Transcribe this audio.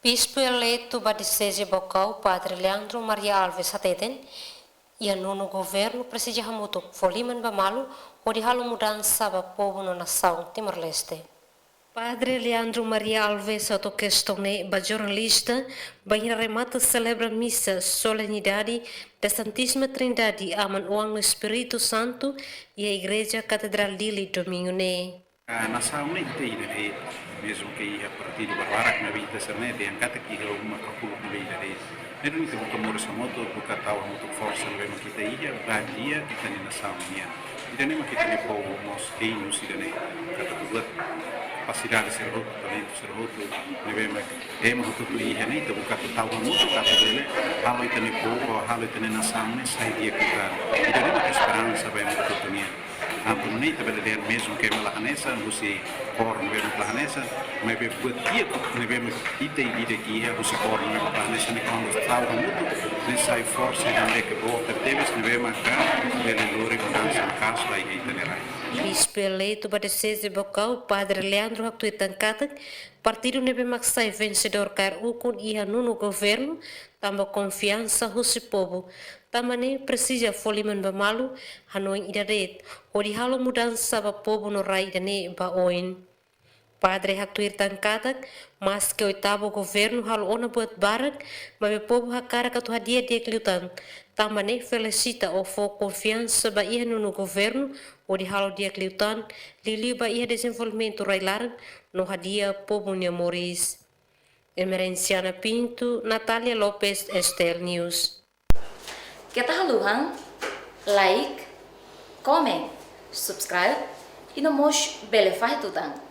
Bispo Eleitu Dioseze Baucau, Padre Leandro Alves Hatete, e Nonu Governu Presiza Hamutuk, Liman Malu, Hodi Mudansa Povu no Nasaun, Timor Leste. Padre Leandro Alves, autoquestone, jornalista, bem remata celebra missa solenidade da Santíssima Trindade, aman o Espírito Santo e a Igreja Catedral Dili domingo ne. Nasaun inteira mesmo que a partir do barbarak na vida serne de angkata ki uma kapulu na vida de nero ni tebu kamor samoto buka tawa moto força no vemos kita ia badia kita ni Nasaun nia ida nema kita ni povo mos einu sidane kata buat capacidade ser outro talento ser outro ne vemos emo hotu ia ni tebu kata tawa moto kata dele halo ita ni povo halo ita ni Nasaun ne sai dia kita ida nema esperança vemos hotu nia Antonio também der mesmo que ela hanesa você por não ver a hanesa mas be buat dia não ver ida ida aqui é você por não ver a hanesa nem quando está muito nem sai força também que boa teve se ver mais cá ele lore mudança no caso lá e itinerário. Bispo Eleitu Dioseze Baucau, Padre Leandro Hatete, partido nebe maxai vencedor cair ukun iha Nonu Governu, tamba confiança husi Povu. Tamane precisa Liman Malu, hanoin idaret, Hodi mudansa ba Povu no rai dane ba oin. Padre Hatete, mas que oitavo governo halo ona buat barak, mas o povo hakara katu hadia dia kliutan. Tamane felicita o fo confiança ba iha no governo, Hodi dia kliutan, lili ba iha desenvolvimento railar, no hadia povo Moris. Emerenciana Pinto, Natália Lopes, Estel News. Kita haluhan, like, comment, subscribe e no mos bele faz tudo.